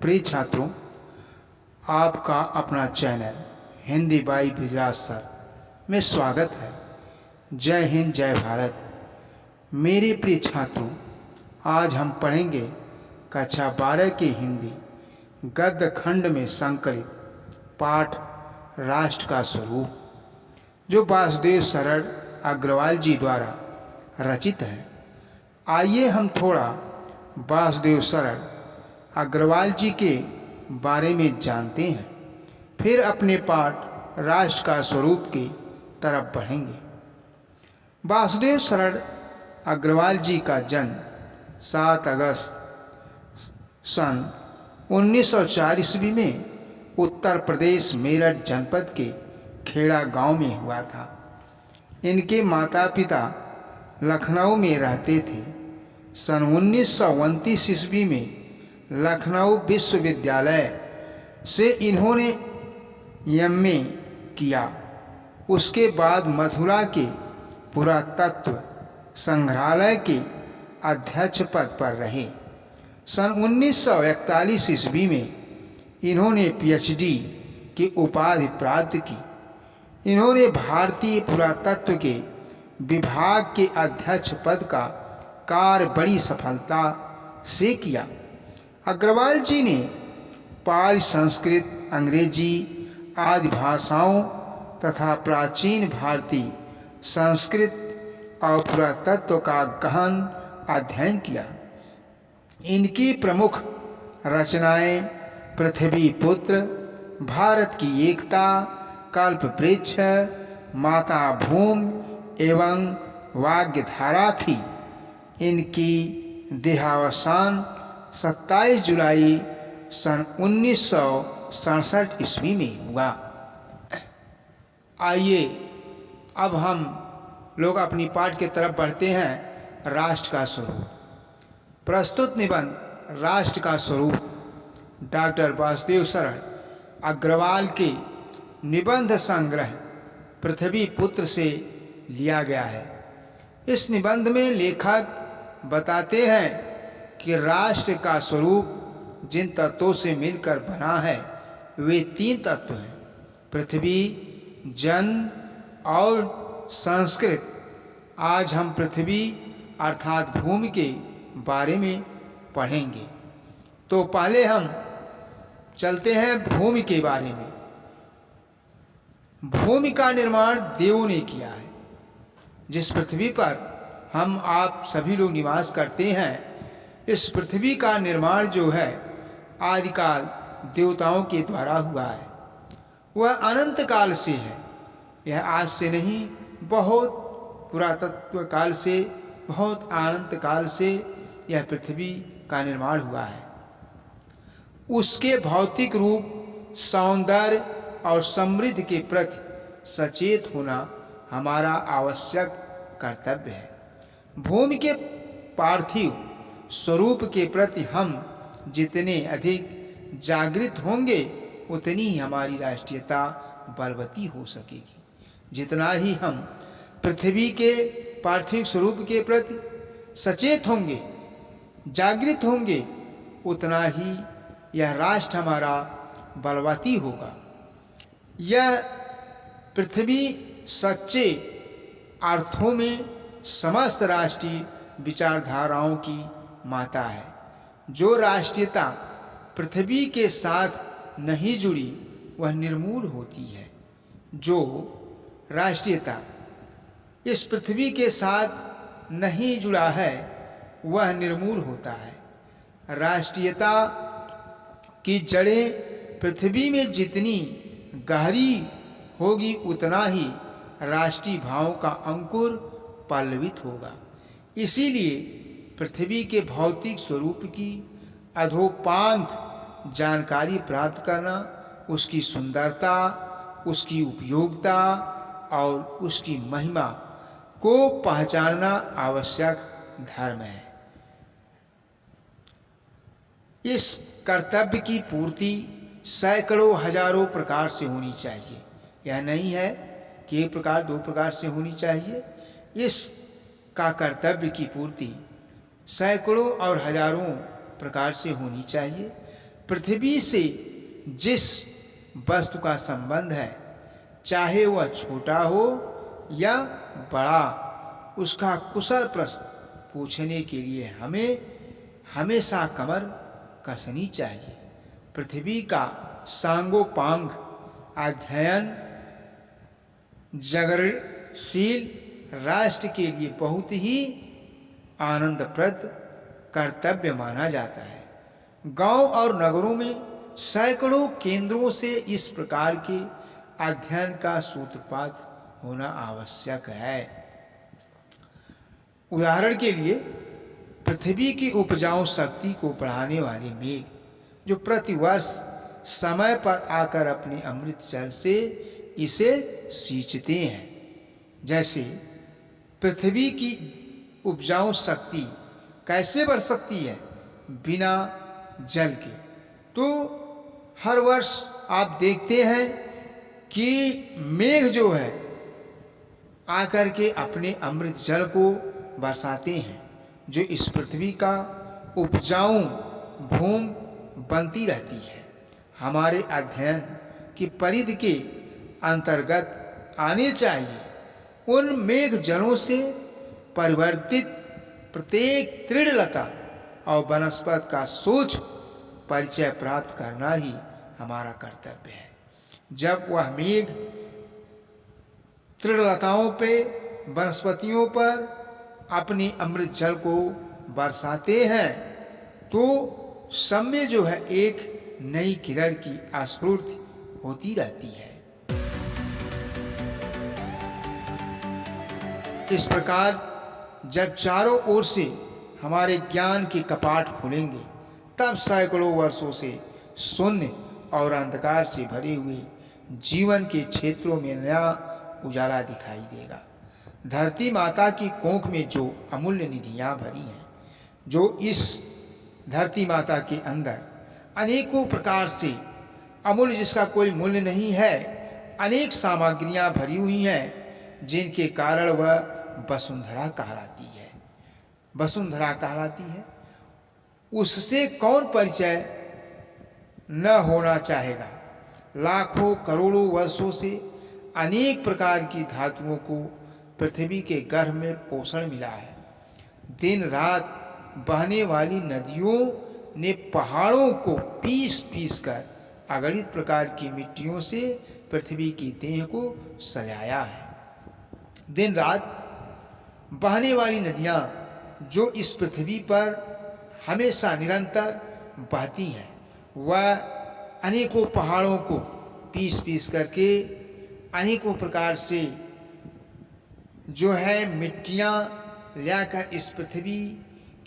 प्रिय छात्रों, आपका अपना channel Hindi by Brijraj sir में स्वागत है। जय हिंद, जय भारत। मेरे प्रिय छात्रों, आज हम पढ़ेंगे कक्षा 12 के हिंदी गद्य खंड में संकलित पाठ राष्ट्र का स्वरूप, जो वासुदेव शरण अग्रवाल जी द्वारा रचित है। आइए हम थोड़ा वासुदेव शरण अग्रवाल जी के बारे में जानते हैं, फिर अपने पाठ राष्ट्र का स्वरूप की तरफ बढ़ेंगे। वासुदेव शरण अग्रवाल जी का जन्म 7 अगस्त सन 1904 ईस्वी में उत्तर प्रदेश मेरठ जनपद के खेड़ा गांव में हुआ था। इनके माता पिता लखनऊ में रहते थे। सन 1929 ईस्वी में लखनऊ विश्वविद्यालय से इन्होंने एमए किया। उसके बाद मथुरा के पुरातत्व संग्रहालय के अध्यक्ष पद पर रहे। सन 1941 ईस्वी में इन्होंने पीएचडी की उपाधि प्राप्त की। इन्होंने भारतीय पुरातत्व के विभाग के अध्यक्ष पद का कार्य बड़ी सफलता से किया। अग्रवाल जी ने पाली, संस्कृत, अंग्रेजी आदि भाषाओं तथा प्राचीन भारतीय संस्कृत और पुरातत्व का गहन अध्ययन किया। इनकी प्रमुख रचनाएं पृथ्वी पुत्र, भारत की एकता, कल्प वृक्ष, माता भूमि एवं वाग्धारा थी। इनकी देहावसान 27 जुलाई सन 1967 ईस्वी में हुआ। आइए अब हम लोग अपनी पाठ की तरफ बढ़ते हैं। राष्ट्र का स्वरूप। प्रस्तुत निबंध राष्ट्र का स्वरूप डॉक्टर वासुदेव शरण अग्रवाल के निबंध संग्रह पृथ्वी पुत्र से लिया गया है। इस निबंध में लेखक बताते हैं कि राष्ट्र का स्वरूप जिन तत्वों से मिलकर बना है वे 3 तत्व हैं: पृथ्वी, जन और संस्कृत। आज हम पृथ्वी अर्थात भूमि के बारे में पढ़ेंगे। तो पहले हम चलते हैं भूमि के बारे में। भूमि का निर्माण देवों ने किया है। जिस पृथ्वी पर हम आप सभी लोग निवास करते हैं, इस पृथ्वी का निर्माण जो है आदिकाल देवताओं के द्वारा हुआ है। वह अनंत काल से है। यह आज से नहीं, बहुत पुरातत्व काल से, बहुत अनंत काल से यह पृथ्वी का निर्माण हुआ है। उसके भौतिक रूप, सौंदर्य और समृद्धि के प्रति सचेत होना हमारा आवश्यक कर्तव्य है। भूमि के पार्थिव स्वरूप के प्रति हम जितने अधिक जागृत होंगे उतनी ही हमारी राष्ट्रीयता बलवती हो सकेगी। जितना ही हम पृथ्वी के पार्थिव स्वरूप के प्रति सचेत होंगे, जागृत होंगे, उतना ही यह राष्ट्र हमारा बलवती होगा। यह पृथ्वी सच्चे अर्थों में समस्त राष्ट्रीय विचारधाराओं की माता है। जो राष्ट्रीयता पृथ्वी के साथ नहीं जुड़ी वह निर्मूल होती है। जो राष्ट्रीयता इस पृथ्वी के साथ नहीं जुड़ा है वह निर्मूल होता है। राष्ट्रीयता की जड़ें पृथ्वी में जितनी गहरी होगी उतना ही राष्ट्रीय भावों का अंकुर पल्लवित होगा। इसीलिए पृथ्वी के भौतिक स्वरूप की अधोपांत जानकारी प्राप्त करना, उसकी सुंदरता, उसकी उपयोगिता और उसकी महिमा को पहचानना आवश्यक धर्म है। इस कर्तव्य की पूर्ति सैकड़ों हजारों प्रकार से होनी चाहिए। यह नहीं है कि 1 प्रकार 2 प्रकार से होनी चाहिए। इस का कर्तव्य की पूर्ति सैकड़ों और हजारों प्रकार से होनी चाहिए। पृथ्वी से जिस वस्तु का संबंध है, चाहे वह छोटा हो या बड़ा, उसका कुशल प्रश्न पूछने के लिए हमें हमेशा कमर कसनी चाहिए। पृथ्वी का सांगोपांग अध्ययन जागरणशील राष्ट्र के लिए बहुत ही आनंदप्रद कर्तव्य माना जाता है। गांव और नगरों में सैकड़ों केंद्रों से इस प्रकार के अध्ययन का सूत्रपात होना आवश्यक है। उदाहरण के लिए पृथ्वी की उपजाऊ शक्ति को बढ़ाने वाले मेघ जो प्रतिवर्ष समय पर आकर अपने अमृत जल से इसे सींचते हैं। जैसे पृथ्वी की उपजाऊ शक्ति कैसे बढ़ सकती है बिना जल के, तो हर वर्ष आप देखते हैं कि मेघ जो है आकर के अपने अमृत जल को बरसाते हैं, जो इस पृथ्वी का उपजाऊ भूमि बनती रहती है। हमारे अध्ययन की परिधि के अंतर्गत आने चाहिए। उन मेघ जलों से परिवर्तित प्रत्येक तृणलता और वनस्पति का सूक्ष्म परिचय प्राप्त करना ही हमारा कर्तव्य है। जब वह मेघ तृणलताओं पे, वनस्पतियों पर अपने अमृत जल को बरसाते हैं, तो सब में जो है एक नई किरण की आस्फूर्ति होती रहती है। इस प्रकार जब चारों ओर से हमारे ज्ञान के कपाट खुलेंगे, तब सैकड़ों वर्षों से शून्य और अंधकार से भरे हुए जीवन के क्षेत्रों में नया उजाला दिखाई देगा। धरती माता की कोख में जो अमूल्य निधियां भरी हैं, जो इस धरती माता के अंदर अनेकों प्रकार से अमूल्य, जिसका कोई मूल्य नहीं है, अनेक सामग्रियां भरी हुई हैं, जिनके कारण वह वसुंधरा कहलाती है। वसुंधरा कहलाती है, उससे कौन परिचय न होना चाहेगा। लाखों करोड़ों वर्षों से अनेक प्रकार की धातुओं को पृथ्वी के गर्भ में पोषण मिला है। दिन रात बहने वाली नदियों ने पहाड़ों को पीस पीस कर अगणित प्रकार की मिट्टियों से पृथ्वी की देह को सजाया है। दिन रात बहने वाली नदियाँ जो इस पृथ्वी पर हमेशा निरंतर बहती हैं, वह अनेकों पहाड़ों को पीस पीस करके अनेकों प्रकार से जो है मिट्टियाँ लाकर इस पृथ्वी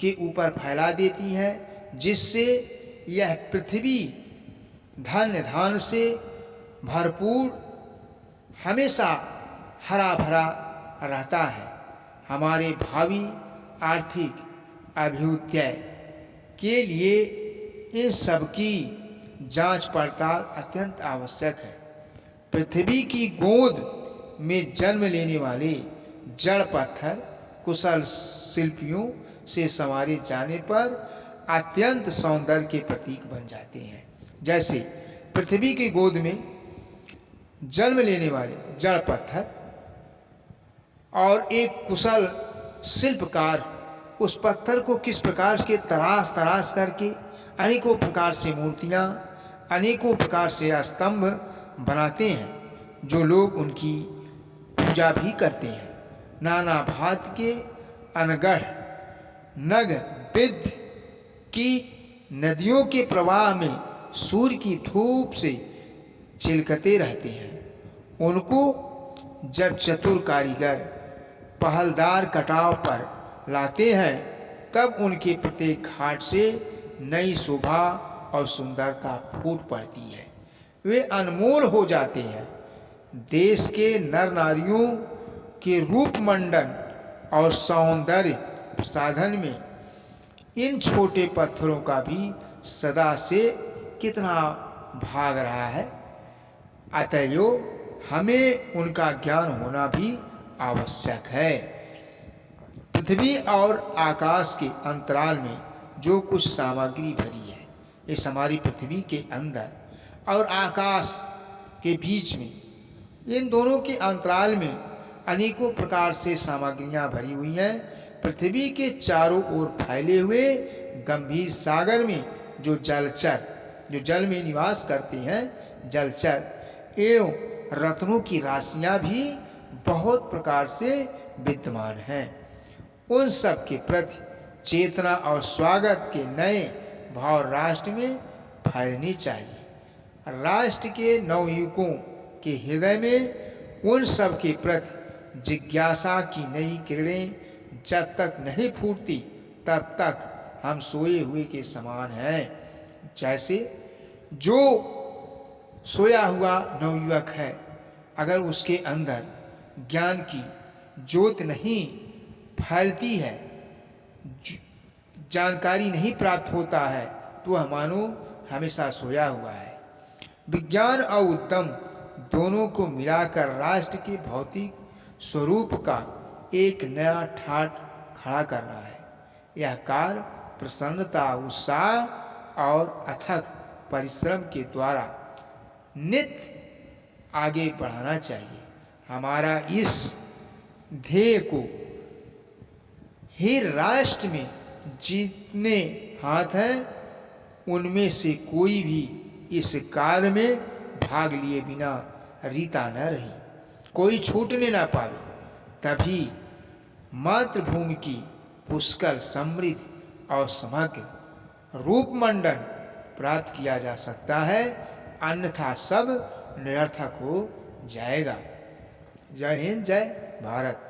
के ऊपर फैला देती हैं, जिससे यह पृथ्वी धन्य धान से भरपूर हमेशा हरा भरा रहता है। हमारे भावी आर्थिक अभ्युदय के लिए इन सब की जांच पड़ताल अत्यंत आवश्यक है। पृथ्वी की गोद में जन्म लेने वाले जड़ पत्थर कुशल शिल्पियों से संवारे जाने पर अत्यंत सौंदर्य के प्रतीक बन जाते हैं। जैसे पृथ्वी की गोद में जन्म लेने वाले जड़ पत्थर और एक कुशल शिल्पकार उस पत्थर को किस प्रकार के तराश तराश करके अनेकों प्रकार से मूर्तियाँ, अनेकों प्रकार से स्तंभ बनाते हैं, जो लोग उनकी पूजा भी करते हैं। नाना भांति के अनगढ़ नग विद्ध की नदियों के प्रवाह में सूर्य की धूप से चिलकते रहते हैं। उनको जब चतुर कारीगर पहलदार कटाव पर लाते हैं, तब उनके प्रत्येक घाट से नई शोभा और सुंदरता फूट पड़ती है। वे अनमोल हो जाते हैं। देश के नर नारियों के रूप मंडन और सौंदर्य प्रसाधन में इन छोटे पत्थरों का भी सदा से कितना भाग रहा है। अतएव हमें उनका ज्ञान होना भी आवश्यक है। पृथ्वी और आकाश के अंतराल में जो कुछ सामग्री भरी है, इस हमारी पृथ्वी के अंदर और आकाश के बीच में, इन दोनों के अंतराल में अनेकों प्रकार से सामग्रियां भरी हुई हैं। पृथ्वी के चारों ओर फैले हुए गंभीर सागर में जो जलचर, जो जल में निवास करते हैं, जलचर एवं रत्नों की राशियां भी बहुत प्रकार से विद्यमान हैं। उन सब के प्रति चेतना और स्वागत के नए भाव राष्ट्र में फैलनी चाहिए। राष्ट्र के नवयुवकों के हृदय में उन सब के प्रति जिज्ञासा की नई किरणें जब तक नहीं फूटती तब तक हम सोए हुए के समान हैं। जैसे जो सोया हुआ नवयुवक है, अगर उसके अंदर ज्ञान की ज्योत नहीं फैलती है, जानकारी नहीं प्राप्त होता है, तो वह मानो हमेशा सोया हुआ है। विज्ञान और उद्यम दोनों को मिलाकर राष्ट्र के भौतिक स्वरूप का एक नया ठाट खड़ा कर रहा है। यह कार्य प्रसन्नता, उत्साह और अथक परिश्रम के द्वारा नित्य आगे बढ़ाना चाहिए। हमारा इस ध्येय को ही राष्ट्र में जितने हाथ हैं उनमें से कोई भी इस कार्य में भाग लिए बिना रीता न रही, कोई छूटने ना पावे। तभी मातृभूमि की पुष्कल समृद्ध और समग्र रूपमंडन प्राप्त किया जा सकता है, अन्यथा सब निरर्थक हो जाएगा। जय हिंद, जय भारत।